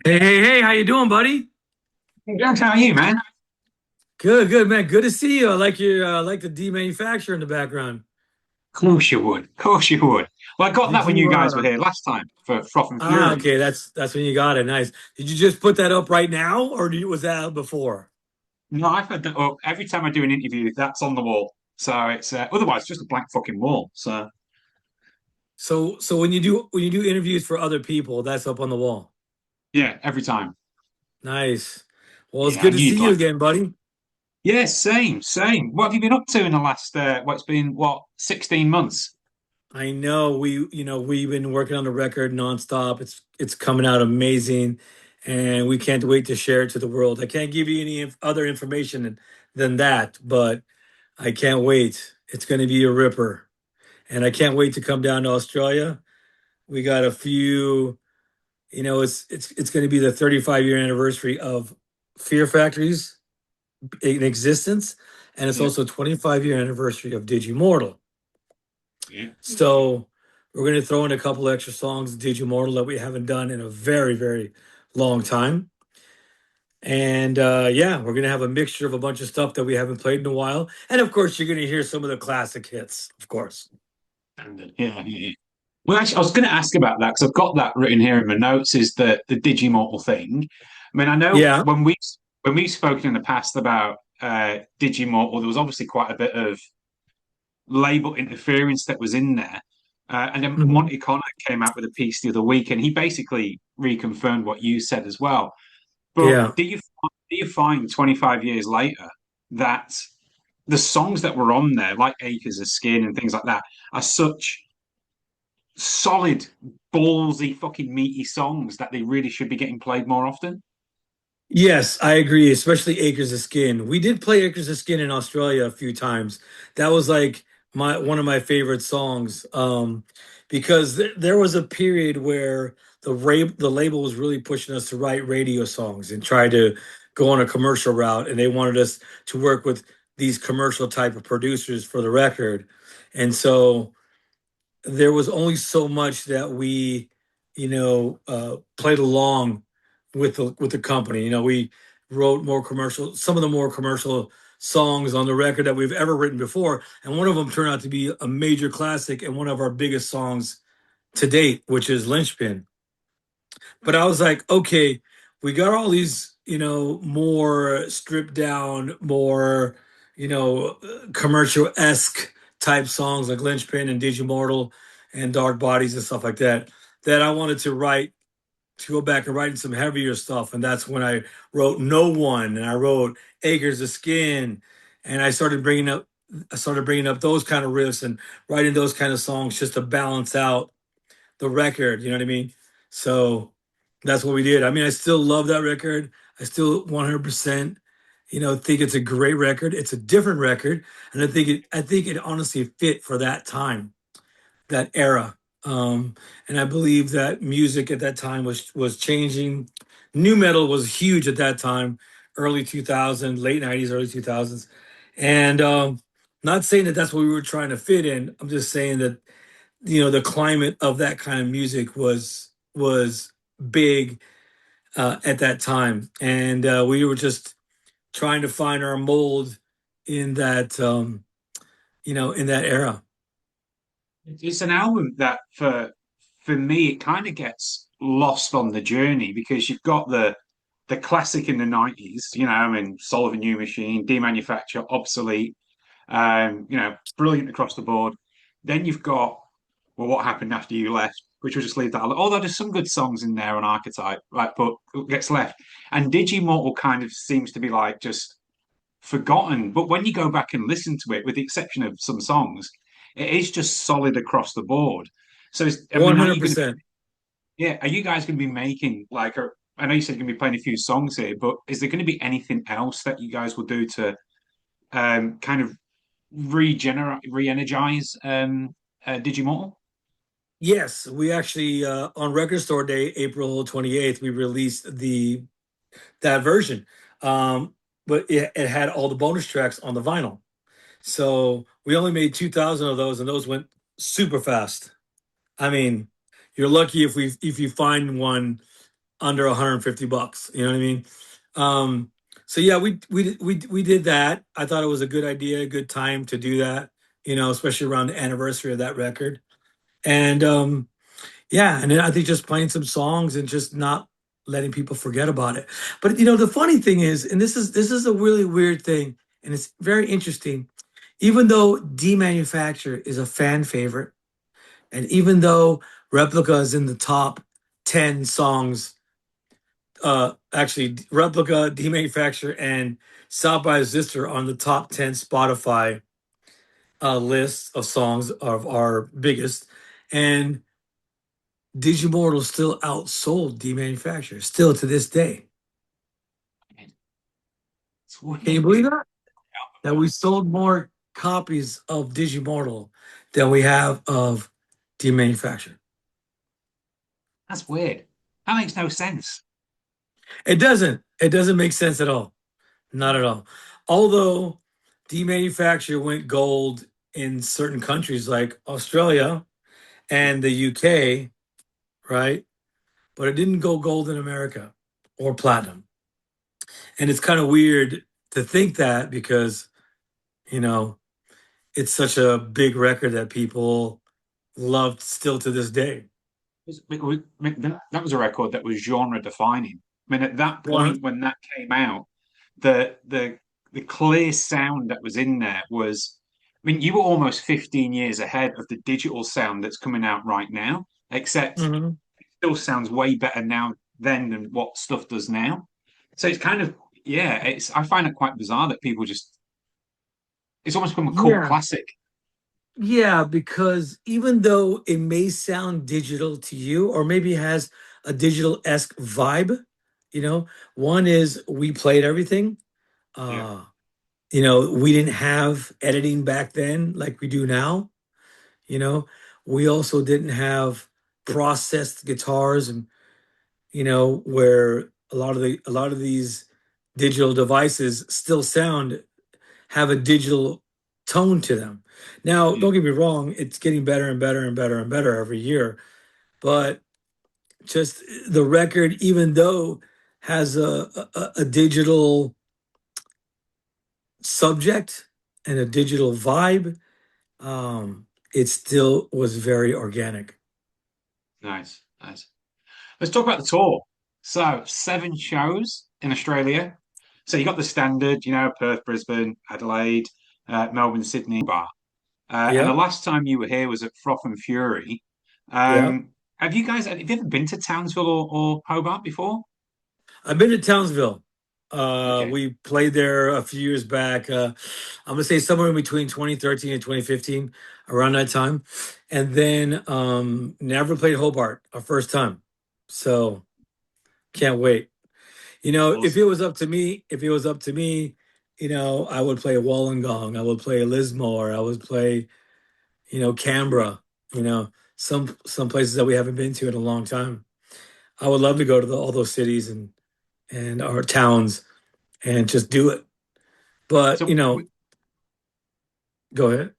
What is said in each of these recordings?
Hey, how you doing, buddy? Jack, how are you, man? Of Good, man. Good to see you. I like your like the D manufacturer in the background. course you would. Of course you would. Well, I got Did that when you you guys were here last time for Froth and Fury. okay, that's when you got it. Nice. Did you just put that up right now or was that out before? No, I've had that up. Every time I do an interview, that's on the wall. So it's otherwise just a blank fucking wall. So So when you do interviews for other people, that's up on the wall. yeah, every time. Nice. Well, it's Yeah, I good to knew see you'd you like it. again, buddy. Yeah, same. What have you been up to in the last it's been 16 months? I know we've been working on the record nonstop. It's coming out amazing, and we can't wait to share it to the world. I can't give you any other information than that, but I can't wait. It's going to be a ripper. And I can't wait to come down to Australia. We got a few, it's going to be the 35-year anniversary of Fear Factories in existence, and it's Yeah. also 25-year anniversary of Digimortal. Yeah. So we're going to throw in a couple extra songs of Digimortal that we haven't done in a very, very long time. And yeah, we're going to have a mixture of a bunch of stuff that we haven't played in a while. And of course, you're going to hear some of the classic hits, of course. Standard. Yeah. Well, actually, I was going to ask about that because I've got that written here in my notes. Is the Digimortal thing? I mean, I know Yeah. when we've spoken in the past about Digimortal, there was obviously quite a bit of label interference that was in there. And then Mhm. Monty Connor came out with a piece the other week, and he basically reconfirmed what you said as well. But Yeah. do you find 25 years later that the songs that were on there, like Acres of Skin and things like that, are such solid, ballsy, fucking meaty songs that they really should be getting played more often? Yes, I agree, especially Acres of Skin. We did play Acres of Skin in Australia a few times. That was like my one of my favorite songs because there was a period where the label was really pushing us to write radio songs and try to go on a commercial route, and they wanted us to work with these commercial type of producers for the record. And so there was only so much that we, played along with the company. We wrote more commercial, some of the more commercial songs on the record that we've ever written before, and one of them turned out to be a major classic and one of our biggest songs to date, which is Lynchpin. But I was like, okay, we got all these, more stripped down, more, commercial esque type songs like Lynchpin and Digimortal and Dark Bodies and stuff like that, that I wanted to go back and write some heavier stuff. And that's when I wrote No One and I wrote Acres of Skin. And I started bringing up those kind of riffs and writing those kind of songs just to balance out the record, you know what I mean? So that's what we did. I mean, I still love that record. I still 100%, think it's a great record. It's a different record, and I think it honestly fit for that time, that era. And I believe that music at that time was changing. New metal was huge at that time, early 2000s, late 90s, early 2000s. And not saying that that's what we were trying to fit in. I'm just saying that the climate of that kind of music was big at that time, and we were just trying to find our mold in that in that era. It's an album that for me it kind of gets lost on the journey because you've got the classic in the 90s, I mean Solve a New Machine, Demanufacture, Obsolete, brilliant across the board. Then you've got What Happened After You Left, which we'll just leave that. Although there's some good songs in there on Archetype, right, but it gets left. And Digimortal kind of seems to be like just forgotten. But when you go back and listen to it, with the exception of some songs, it is just solid across the board. So, I mean, are you going to, 100%. yeah, are you guys going to be making like a, I know you said you're going to be playing a few songs here, but is there going to be anything else that you guys will do to kind of re-energize Digimortal? Yes, we actually on Record Store Day, April 28th, we released the that version. But it had all the bonus tracks on the vinyl. So we only made 2,000 of those, and those went super fast. I mean, you're lucky if you find one under 150 bucks. You know what I mean? Um, so yeah, we did that. I thought it was a good idea, a good time to do that. You know, especially around the anniversary of that record. And yeah, and then I think just playing some songs and just not letting people forget about it. But you know, the funny thing is, and this is a really weird thing, and it's very interesting. Even though Demanufacture is a fan favorite, and even though Replica is in the top 10 songs, actually Replica, Demanufacture, and South by Sister on the top 10 Spotify lists of songs of our biggest, and Digimortal still outsold Demanufacture, still to this day. It's Can you believe weird. that? That we sold more copies of Digimortal than we have of Demanufacture. That's weird. That makes no sense. It doesn't. It doesn't make sense at all. Not at all. Although Demanufacture went gold in certain countries like Australia Yeah. and the UK, right? But it didn't go gold in America or platinum. And it's kind of weird to think that because, you know, it's such a big record that people loved still to this day. That was a record that was genre defining. I mean, at that One, point when that came out, the clear sound that was in there was, I mean, you were almost 15 years ahead of the digital sound that's coming out right now, except mhm. it still sounds way better now then than what stuff does now. So it's kind of, yeah, it's I find it quite bizarre that people just it's almost become a cult Yeah, classic. yeah, because even though it may sound digital to you, or maybe has a digital-esque vibe, you know, one is we played everything. Yeah, Uh, we didn't have editing back then like we do now. You know, we also didn't have processed guitars, and where a lot of these digital devices still have a digital tone to them. Now, yeah. don't get me wrong, it's getting better and better and better and better every year, but just the record, even though has a digital subject and a digital vibe, it still was very organic. Nice, nice. Let's talk about the tour. So, 7 shows in Australia. So you got the standard, Perth, Brisbane, Adelaide, Melbourne, Sydney, Bar. And the Yeah, last time you were here was at Froth and Fury. yeah. Have you ever been to Townsville or Hobart before? I've been to Townsville. Okay. We played there a few years back. I'm gonna say somewhere in between 2013 and 2015, around that time. And then never played Hobart, our first time. So can't wait. If it Awesome. was up to me, I would play Wollongong, I would play Lismore, I would play, Sweet. Canberra, some places that we haven't been to in a long time. I would love to go to all those cities and our towns and just do it. But, So, go ahead.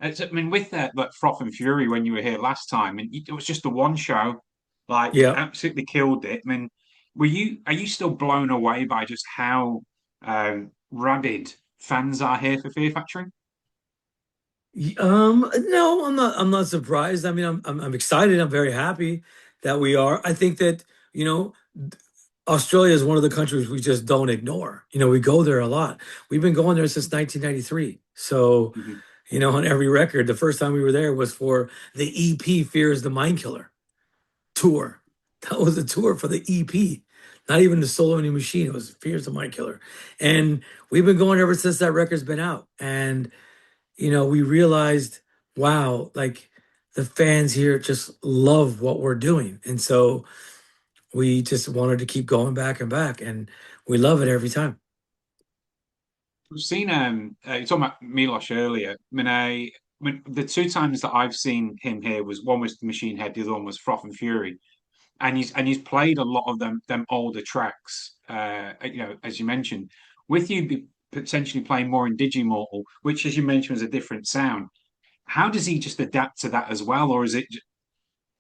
I mean, with that, like Froth and Fury, when you were here last time, and it was just the one show, like Yeah. absolutely killed it. I mean, are you still blown away by just how rabid fans are here for Fear Factory? No, I'm not surprised. I mean, I'm excited. I'm very happy that we are. I think that, you know, Australia is one of the countries we just don't ignore. We go there a lot. We've been going there since 1993. So, Mhm. on every record, the first time we were there was for the EP Fear is the Mind Killer tour. That was a tour for the EP, not even the Solo New Machine. It was Fear is the Mind Killer. And we've been going ever since that record's been out. And we realized, wow, like the fans here just love what we're doing. And so we just wanted to keep going back and back, and we love it every time. We've seen you talking about Milosh earlier. I mean, the 2 times that I've seen him here was one was Machine Head, the other one was Froth and Fury, and he's played a lot of them older tracks. As you mentioned, with you potentially playing more in Digimortal, which, as you mentioned, was a different sound. How does he just adapt to that as well, or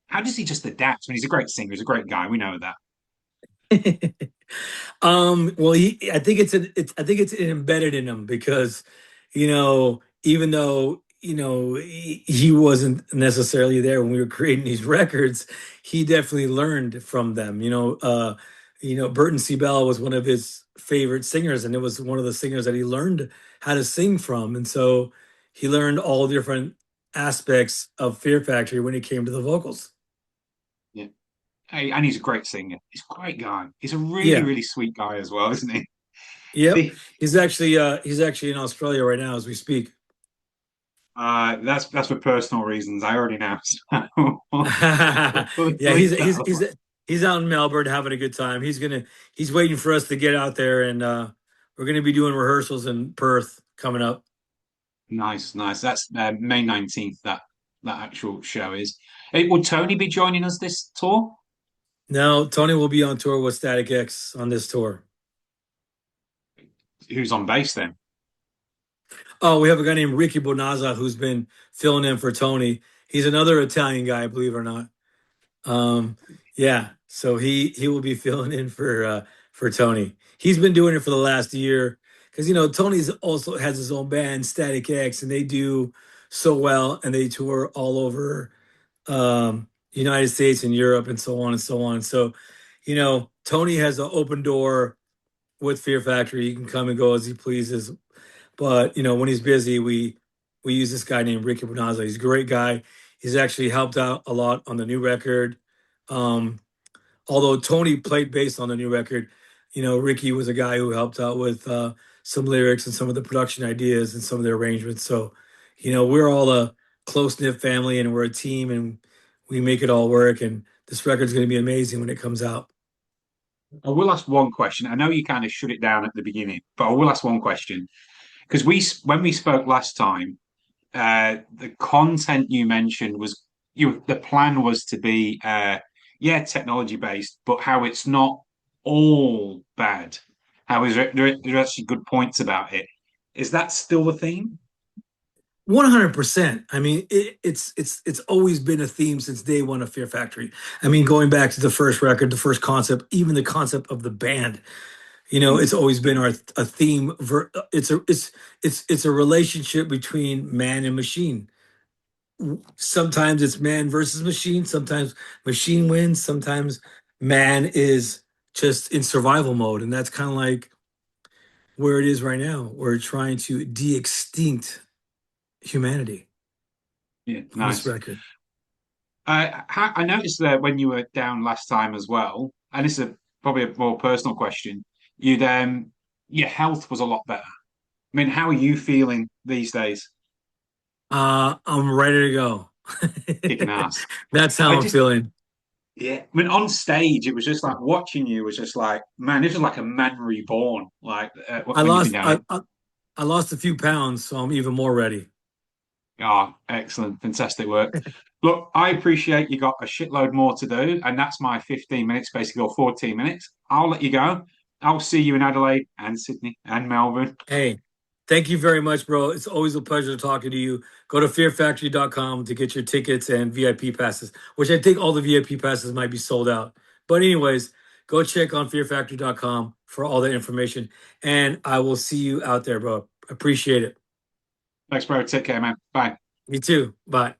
how does he just adapt? I mean, he's a great singer, he's a great guy, we know that. Well, I think I think it's embedded in him because, even though, he wasn't necessarily there when we were creating these records, he definitely learned from them. Burton C. Bell was one of his favorite singers, and it was one of the singers that he learned how to sing from. And so he learned all different aspects of Fear Factory when it came to the vocals. Yeah. Hey, and he's a great singer. He's a great guy. He's a really, Yeah. really sweet guy as well, isn't he? Yep. See, He's actually in Australia right now as we speak. that's for personal reasons. I already know. So we'll Yeah, leave that alone. he's out in Melbourne having a good time. He's waiting for us to get out there, and we're gonna be doing rehearsals in Perth coming up. Nice, nice. That's May 19th. That actual show is. Hey, will Tony be joining us this tour? Now, Tony will be on tour with Static X on this tour. Who's on bass then? Oh, we have a guy named Ricky Bonazza who's been filling in for Tony. He's another Italian guy, believe it or not. Um, yeah, so he will be filling in for Tony. He's been doing it for the last year because Tony's also has his own band, Static X, and they do so well, and they tour all over United States and Europe and so on and so on. So, Tony has an open door with Fear Factory. He can come and go as he pleases. But when he's busy, we use this guy named Ricky Bonazza. He's a great guy. He's actually helped out a lot on the new record. Um, Although Tony played bass on the new record, Ricky was a guy who helped out with some lyrics and some of the production ideas and some of the arrangements. So, we're all a close knit family and we're a team and we make it all work. And this record's going to be amazing when it comes out. I will ask one question. I know you kind of shut it down at the beginning, but I will ask one question because when we spoke last time, the content you mentioned was the plan was to be yeah, technology based, but how it's not all bad. How is there are actually good points about it? Is that still the theme? 100%. I mean, it's always been a theme since day one of Fear Factory. I mean, going back to the first record, the first concept, even the concept of the band. Mm, It's always been a theme. It's a relationship between man and machine. Sometimes it's man versus machine. Sometimes machine wins. Sometimes man is just in survival mode, and that's kind of like where it is right now. We're trying to de-extinct humanity yeah, on this nice. record. I noticed that when you were down last time as well, and this is probably a more personal question. You your health was a lot better. I mean, how are you feeling these days? I'm ready to go. Kicking ass. That's how I I'm just feeling. Yeah, I mean, on stage, it was just like watching you was just like, man, this is like a man reborn. Like I when you've been lost down I, it. I I lost a few pounds, so I'm even more ready. Oh, excellent, fantastic work. Look, I appreciate you got a shitload more to do, and that's my 15 minutes, basically, or 14 minutes. I'll let you go. I'll see you in Adelaide and Sydney and Melbourne. Hey, thank you very much, bro. It's always a pleasure talking to you. Go to fearfactory.com to get your tickets and VIP passes, which I think all the VIP passes might be sold out. But anyways, go check on fearfactory.com for all the information. And I will see you out there, bro. Appreciate it. Thanks, bro. Take care, man. Bye. Me too. Bye.